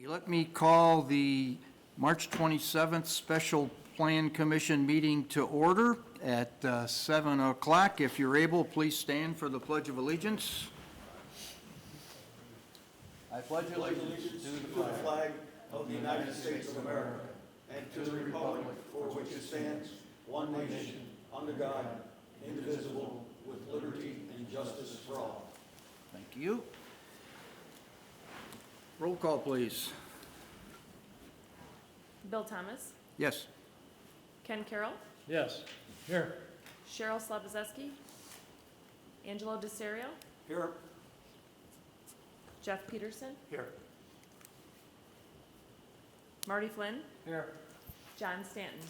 Let me call the March 27th Special Plan Commission meeting to order at 7 o'clock. If you're able, please stand for the Pledge of Allegiance. I pledge allegiance to the flag of the United States of America and to the republic for which it stands, one nation, under God, indivisible, with liberty and justice for all. Thank you. Roll call, please. Bill Thomas, Yes. Ken Carroll, Yes. Here. Cheryl Slabazeski, Angelo DeSerio, Here. Jeff Peterson, Here. Marty Flynn, Here. John Stanton.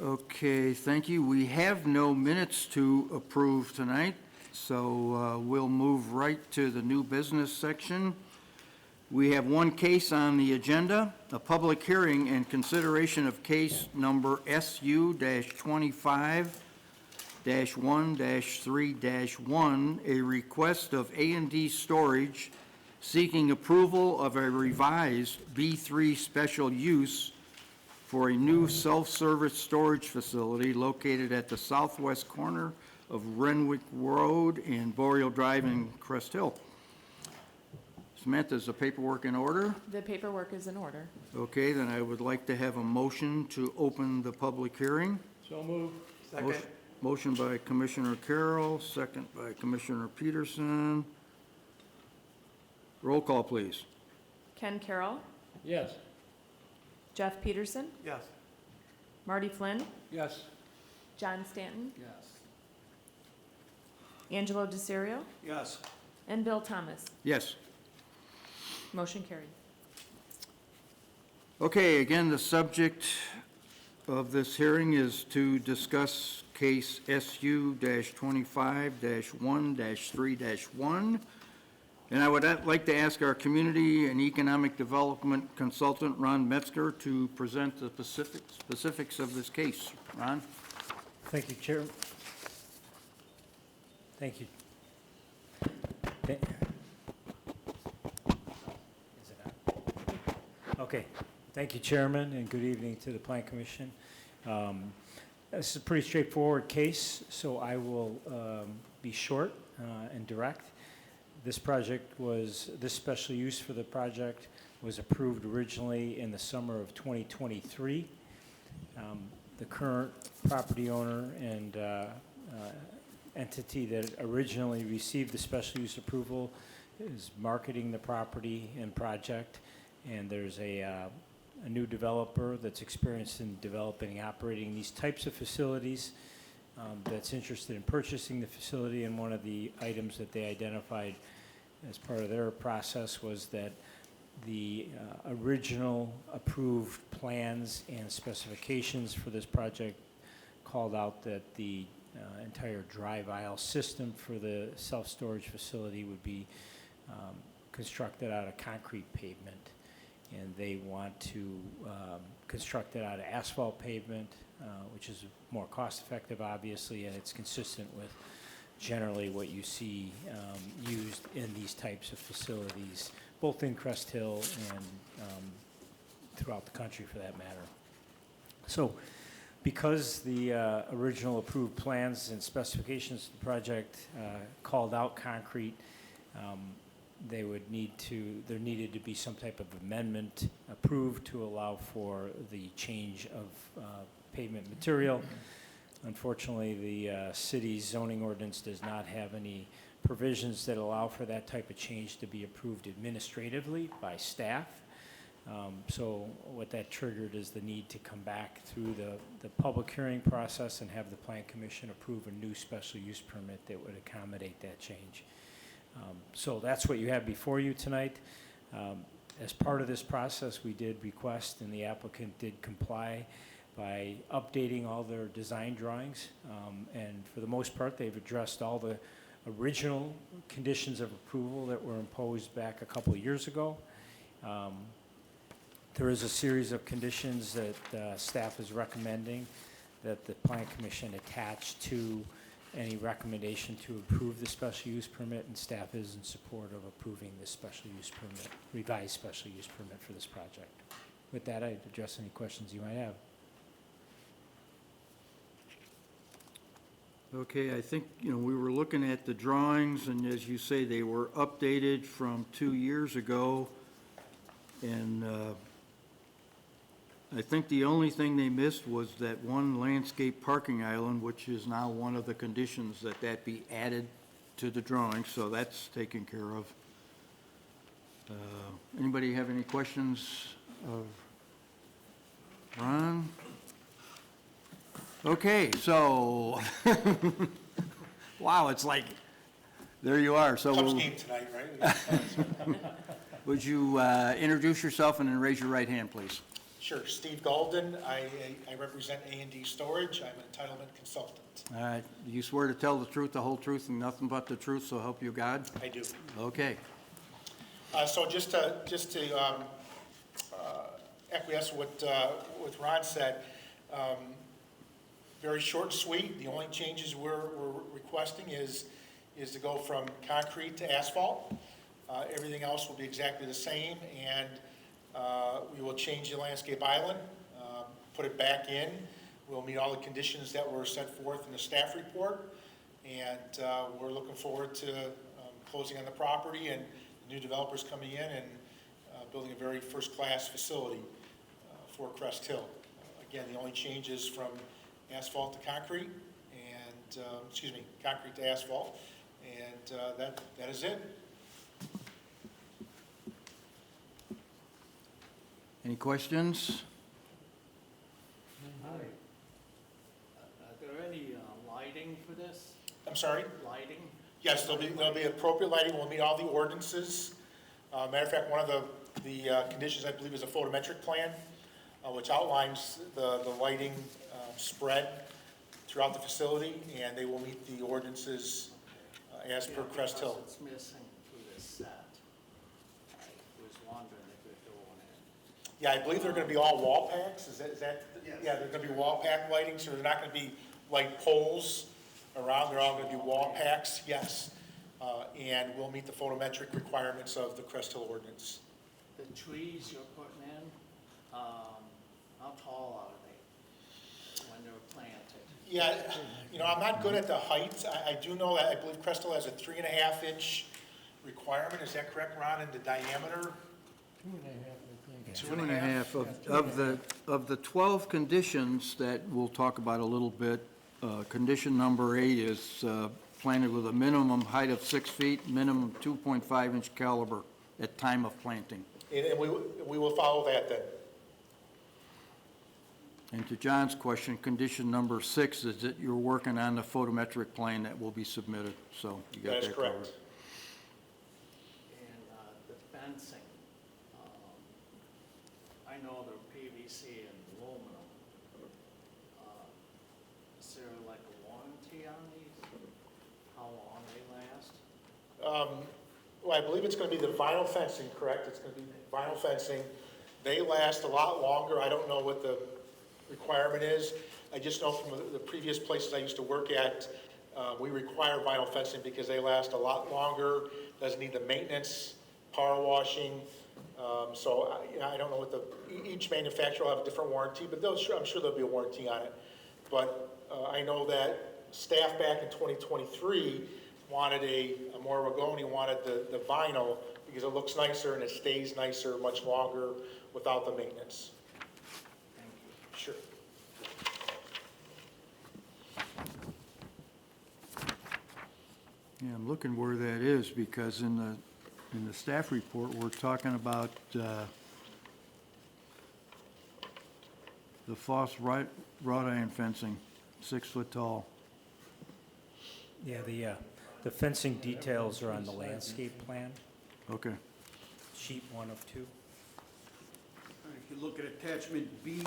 Okay, thank you. We have no minutes to approve tonight, so we'll move right to the new business section. We have one case on the agenda, a public hearing and consideration of case number SU-25-1-3-1, a request of A&D Storage seeking approval of a revised B3 special use for a new self-service storage facility located at the southwest corner of Renwick Road and Boreal Drive in Crest Hill. Samantha, is the paperwork in order? The paperwork is in order. Okay, then I would like to have a motion to open the public hearing. So move. Second. Motion by Commissioner Carroll, second by Commissioner Peterson. Roll call, please. Ken Carroll, Yes. Jeff Peterson, Yes. Marty Flynn, Yes. John Stanton, Yes. Angelo DeSerio, Yes. and Bill Thomas. Yes. Motion carried. Okay, again, the subject of this hearing is to discuss case SU-25-1-3-1. And I would like to ask our Community and Economic Development Consultant, Ron Metzger, to present the specifics of this case. Ron? Thank you, Chair. Thank you. Is it on? Okay. Thank you, Chairman, and good evening to the Plan Commission. This is a pretty straightforward case, so I will be short and direct. This special use for the project was approved originally in the summer of 2023. The current property owner and entity that originally received the special use approval is marketing the property and project, and there's a new developer that's experienced in developing and operating these types of facilities that's interested in purchasing the facility, and one of the items that they identified as part of their process was that the original approved plans and specifications for this project called out that the entire drive aisle system for the self-storage facility would be constructed out of concrete pavement, and they want to construct it out of asphalt pavement, which is more cost-effective, obviously, and it's consistent with generally what you see used in these types of facilities, both in Crest Hill and throughout the country, for that matter. So, because the original approved plans and specifications of the project called out concrete, there needed to be some type of amendment approved to allow for the change of pavement material. Unfortunately, the city's zoning ordinance does not have any provisions that allow for that type of change to be approved administratively by staff. So what that triggered is the need to come back through the public hearing process and have the Plan Commission approve a new special use permit that would accommodate that change. So that's what you have before you tonight. As part of this process, we did request, and the applicant did comply by updating all their design drawings, and for the most part, they've addressed all the original conditions of approval that were imposed back a couple of years ago. There is a series of conditions that staff is recommending that the Plan Commission attach to any recommendation to approve the special use permit, and staff is in support of approving the special use permit, revised special use permit for this project. With that, I'd address any questions you might have. Okay, I think, we were looking at the drawings, and as you say, they were updated from 2 years ago. And I think the only thing they missed was that one landscape parking island, which is now one of the conditions that be added to the drawing, so that's taken care of. Anybody have any questions of Ron? Okay, so, wow, it's like, there you are. So Cubs game tonight, right? would you introduce yourself and then raise your right hand, please? Sure, Steve Golden, I represent A&D Storage, I'm an entitlement consultant. All right, do you swear to tell the truth, the whole truth, and nothing but the truth, so help you God? I do. Okay. So just to acquiesce what Ron said, very short and sweet. The only changes we're requesting is to go from concrete to asphalt. Everything else will be exactly the same, and we will change the landscape island, put it back in. We'll meet all the conditions that were set forth in the staff report, and we're looking forward to closing on the property and new developers coming in and building a very first-class facility for Crest Hill. Again, the only change is from asphalt to concrete, and, concrete to asphalt, and that is it. Any questions? Are there any lighting for this? I'm sorry? Lighting? Yes, there'll be appropriate lighting. We'll meet all the ordinances. Matter of fact, one of the conditions, I believe, is a photometric plan, which outlines the lighting spread throughout the facility, and they will meet the ordinances as per Crest Hill. It's missing through this set. I was wondering if they're doing it. Yeah, I believe they're going to be all wall packs. Is that? Yes. Yeah, they're going to be wall pack lighting, so they're not going to be light poles around. They're all going to be wall packs, yes. And we'll meet the photometric requirements of the Crest Hill ordinance. The trees you're putting in, how tall are they when they're planted? Yeah, I'm not good at the height. I do know that, I believe Crest Hill has a 3.5-inch requirement. Is that correct, Ron, in the diameter? 2.5 of the 12 conditions that we'll talk about a little bit. Condition number 8 is planted with a minimum height of 6 feet, minimum 2.5-inch caliber at time of planting. And we will follow that then. And to John's question, condition number 6 is that you're working on the photometric plan that will be submitted, so you got That is that covered. correct. And the fencing, I know they're PVC and aluminum. Is there like a warranty on these? How long they last? Well, I believe it's going to be the vinyl fencing, correct? It's going to be vinyl fencing. They last a lot longer. I don't know what the requirement is. I just know from the previous places I used to work at, we require vinyl fencing because they last a lot longer, doesn't need the maintenance, power washing. So I don't know what each manufacturer will have a different warranty, but I'm sure there'll be a warranty on it. But I know that staff back in 2023 wanted a more Ragoni, wanted the vinyl because it looks nicer and it stays nicer much longer without the maintenance. Thank you. Sure. Yeah, I'm looking where that is, because in the staff report, we're talking about the wrought iron fencing, 6 foot tall. Yeah, the fencing details are on the landscape plan, Okay. sheet 1 of 2. All right, if you look at attachment B,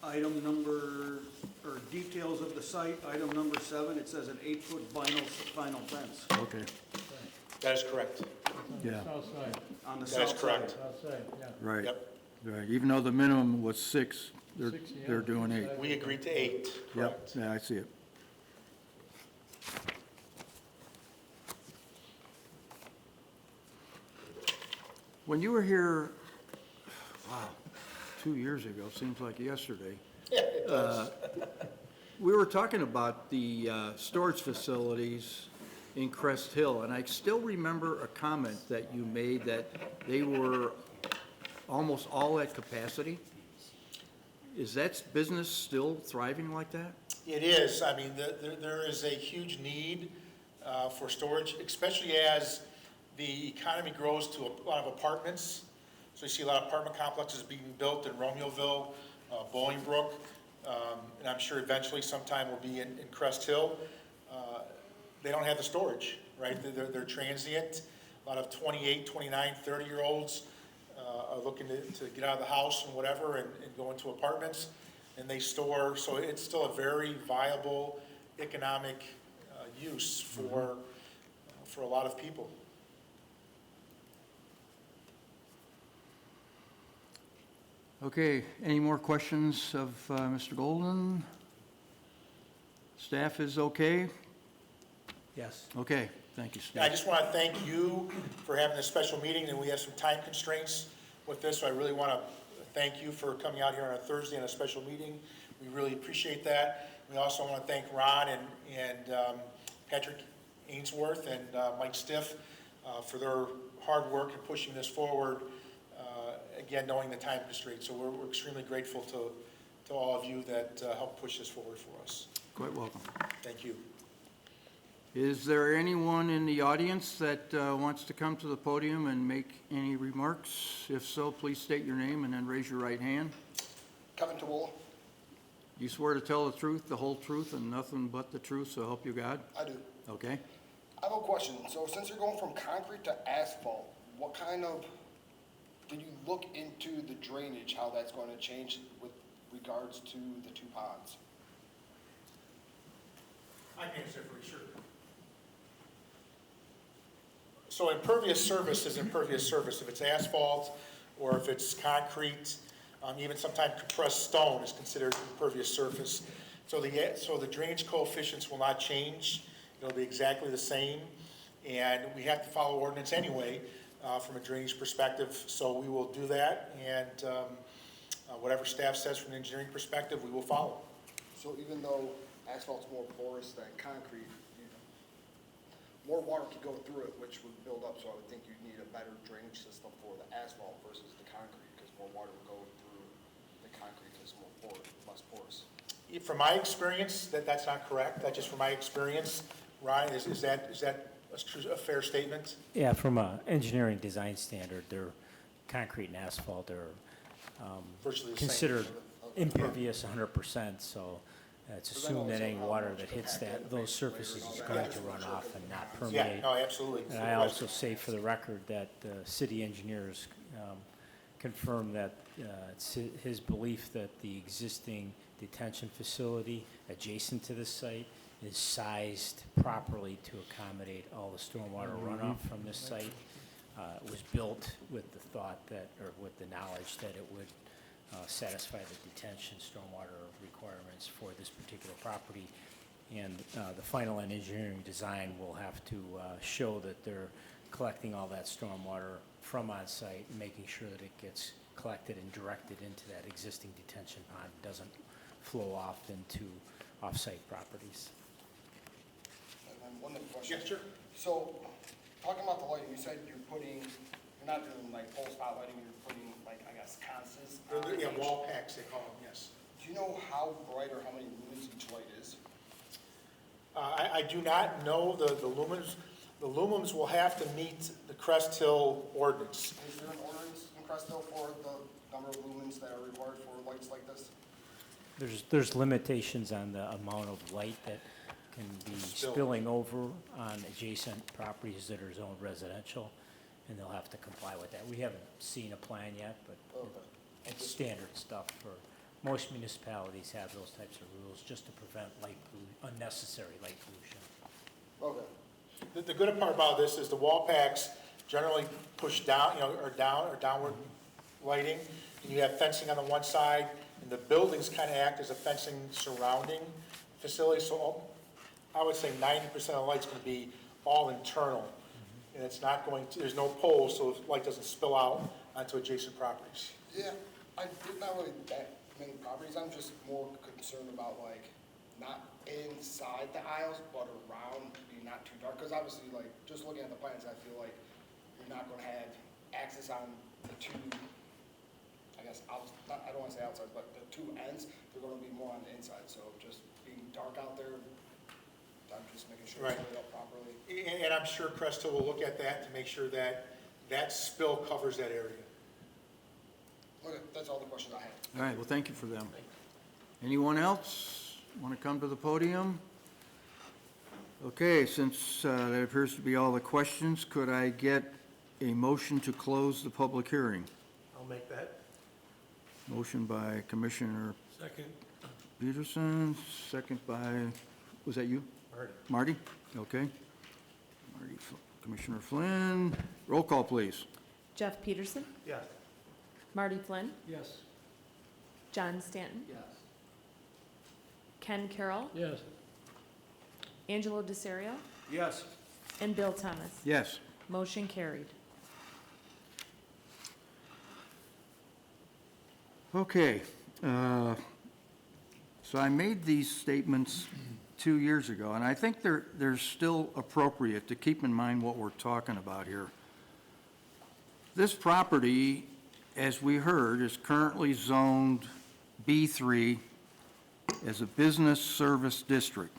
item number, or details of the site, item number 7, it says an 8-foot vinyl fence Okay, That is correct. yeah, South side, on the That south is side. correct. south side, yeah. right, Yep. right. Even though the minimum was 6, Six, yeah. they're doing 8. We agreed to 8. Yep, Correct. yeah, I see it. When you were here, wow, 2 years ago, seems like yesterday. We were talking about the storage facilities in Crest Hill, and I still remember a comment that you made that they were almost all at capacity. Is that business still thriving like that? It is. I mean, there is a huge need for storage, especially as the economy grows to a lot of apartments. So you see a lot of apartment complexes being built in Romeoville, Bolingbrook, and I'm sure eventually sometime will be in Crest Hill. They don't have the storage, right? They're transient. A lot of 28, 29, 30-year-olds are looking to get out of the house and whatever and go into apartments, and they store. So it's still a very viable economic use for a lot of people. Okay, any more questions of Mr. Golden? Staff is okay? Yes. Okay, thank you, I Steve. just want to thank you for having this special meeting, and we have some time constraints with this, so I really want to thank you for coming out here on a Thursday on a special meeting. We really appreciate that. We also want to thank Ron and Patrick Ainsworth and Mike Stiff for their hard work in pushing this forward, again, knowing the time constraints. So we're extremely grateful to all of you that helped push this forward for us. Quite welcome. Thank you. Is there anyone in the audience that wants to come to the podium and make any remarks? If so, please state your name and then raise your right hand. Kevin Tawula. You swear to tell the truth, the whole truth, and nothing but the truth, so help you God? I do. Okay. I have a question. So since you're going from concrete to asphalt, what kind of, did you look into the drainage, how that's going to change with regards to the two ponds? I can answer for sure. So impervious surface is impervious surface. If it's asphalt or if it's concrete, even sometimes compressed stone is considered impervious surface. So the drainage coefficients will not change. It'll be exactly the same. And we have to follow ordinance anyway from a drainage perspective. So we will do that. And whatever staff says from an engineering perspective, we will follow. So even though asphalt's more porous than concrete, more water could go through it, which would build up, so I would think you'd need a better drainage system for the asphalt versus the concrete, because more water would go through the concrete because it's more porous, less porous. From my experience, that's not correct. That's just from my experience. Ryan, is that a fair statement? Yeah, from a engineering design standard, they're concrete and asphalt are Virtually the same. considered impervious 100%, so it's assumed that any water that hits those surfaces is going to run off and not Yeah, permeate. no, absolutely. And I also say for the record that the city engineers confirm that it's his belief that the existing detention facility adjacent to this site is sized properly to accommodate all the stormwater runoff from this site. It was built with the thought that, or with the knowledge that it would satisfy the detention stormwater requirements for this particular property. And the final engineering design will have to show that they're collecting all that stormwater from on site and making sure that it gets collected and directed into that existing detention pond, doesn't flow off into off-site properties. And then one other question. Yeah, sure. So, talking about the lighting, you said you're not doing like pole spot lighting, you're putting like, I guess, constants. Yeah, wall packs, they call them, yes. Do you know how bright or how many lumens each light is? I do not know the lumens. The lumens will have to meet the Crest Hill ordinance. Is there an ordinance in Crest Hill for the number of lumens that are required for lights like this? There's limitations on the amount of light that can be spilling over on adjacent properties that are zoned residential, and they'll have to comply with that. We haven't seen a plan yet, but it's standard stuff for most municipalities have those types of rules just to prevent unnecessary light pollution. Okay. The good part about this is the wall packs generally push down, or downward lighting. And you have fencing on the one side, and the buildings kind of act as a fencing surrounding facility. So I would say 90% of the light's going to be all internal. And it's not going to, there's no poles, so the light doesn't spill out onto adjacent properties. Yeah, there's not really that many properties, I'm just more concerned about like, not inside the aisles, but around, being not too dark, because obviously, like, just looking at the plans, I feel like you're not gonna have access on the two, I guess, I don't wanna say outside, but the two ends, they're gonna be more on the inside, so just being dark out there, I'm just making sure it's Right. lit up properly. And I'm sure Crest will look at that to make sure that that spill covers that area. Okay, that's all the questions I have. All right, well, thank you for them. Anyone else want to come to the podium? Okay, since that appears to be all the questions, could I get a motion to close the public hearing? I'll make that. Motion by Commissioner Second. Peterson, second by, was that you? Marty. Marty? Okay. Commissioner Flynn, roll call, please. Jeff Peterson, Yes. Marty Flynn, Yes. John Stanton, Yes. Ken Carroll, Yes. Angelo DeSario, Yes. and Bill Thomas. Yes. Motion carried. Okay, so I made these statements 2 years ago, and I think they're still appropriate to keep in mind what we're talking about here. This property, as we heard, is currently zoned B3 as a business service district.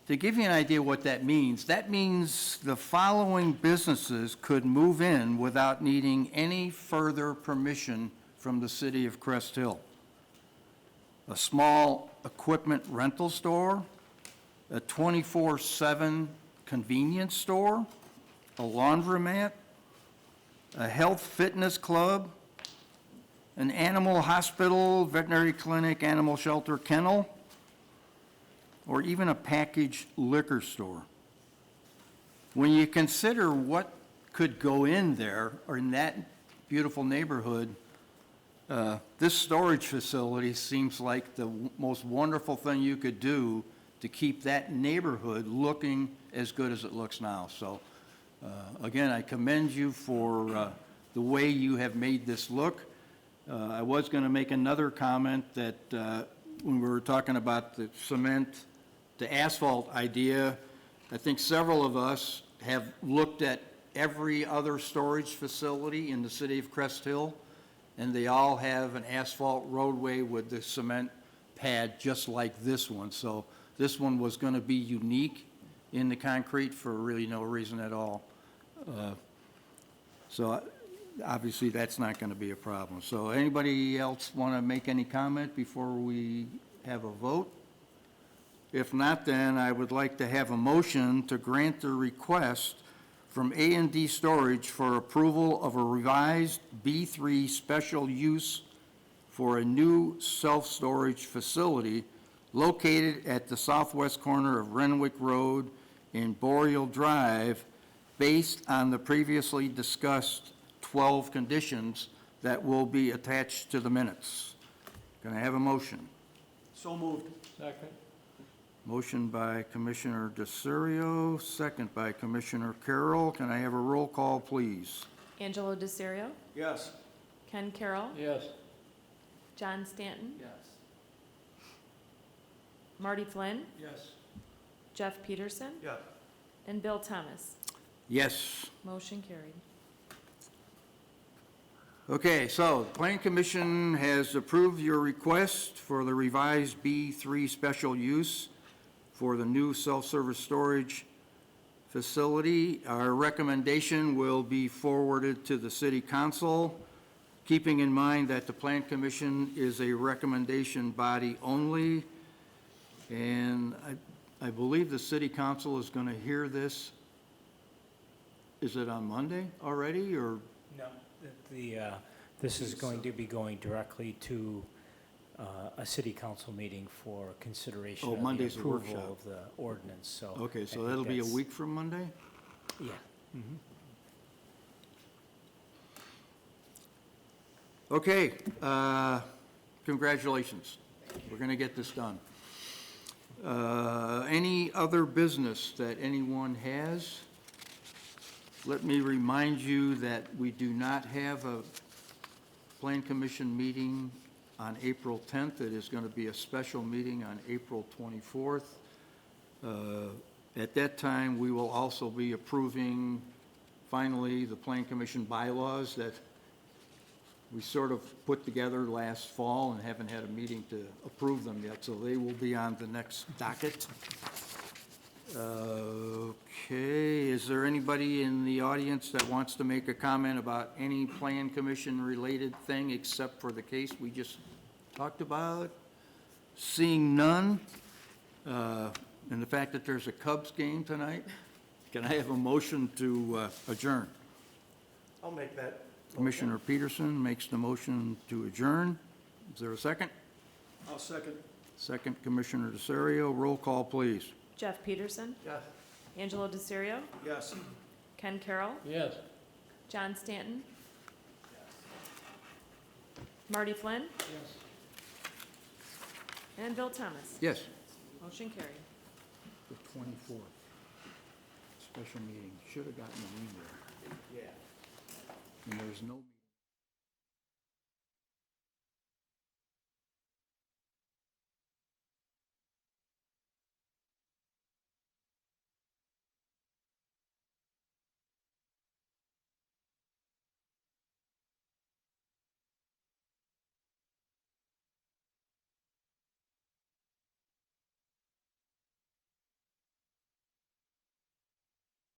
To give you an idea what that means the following businesses could move in without needing any further permission from the city of Crest Hill. A small equipment rental store, a 24/7 convenience store, a laundromat, a health fitness club, an animal hospital, veterinary clinic, animal shelter, kennel, or even a packaged liquor store. When you consider what could go in there or in that beautiful neighborhood, this storage facility seems like the most wonderful thing you could do to keep that neighborhood looking as good as it looks now. So, again, I commend you for the way you have made this look. I was going to make another comment that when we were talking about the cement to asphalt idea, I think several of us have looked at every other storage facility in the city of Crest Hill, and they all have an asphalt roadway with the cement pad just like this one. So this one was going to be unique in the concrete for really no reason at all. So obviously, that's not going to be a problem. So anybody else want to make any comment before we have a vote? If not, then I would like to have a motion to grant the request from A&D Storage for approval of a revised B3 special use for a new self-storage facility located at the southwest corner of Renwick Road and Boreal Drive, based on the previously discussed 12 conditions that will be attached to the minutes. Can I have a motion? So moved. Second. Motion by Commissioner DeSario, second by Commissioner Carroll. Can I have a roll call, please? Angelo DeSario, Yes. Ken Carroll, Yes. John Stanton, Yes. Marty Flynn, Yes. Jeff Peterson, Yes. and Bill Thomas. Yes. Motion carried. Okay, so the Planning Commission has approved your request for the revised B3 special use for the new self-service storage facility. Our recommendation will be forwarded to the City Council, keeping in mind that the Planning Commission is a recommendation body only. And I believe the City Council is going to hear this. Is it on Monday already, or? No, this is going to be going directly to a city council meeting for consideration Oh, of the Monday's the approval workshop. of the ordinance, so. Okay, I so think that'll be a that's- week from Monday? Yeah. Okay, congratulations. We're going to get this done. Any other business that anyone has? Let me remind you that we do not have a Plan Commission meeting on April 10th. It is going to be a special meeting on April 24th. At that time, we will also be approving, finally, the Plan Commission bylaws that we sort of put together last fall and haven't had a meeting to approve them yet, so they will be on the next docket. Okay, is there anybody in the audience that wants to make a comment about any Plan Commission-related thing except for the case we just talked about? Seeing none, and the fact that there's a Cubs game tonight, can I have a motion to adjourn? I'll make that. Commissioner Peterson makes the motion to adjourn. Is there a second? I'll second. Second, Commissioner DeSario. Roll call, please. Jeff Peterson, Yes. Angelo DeSirio, Yes. Ken Carroll, Yes. John Stanton, Marty Flynn, Yes. and Bill Thomas. Yes. Motion carried. The 24th, special meeting. Should have gotten an email. Yeah. And there's no...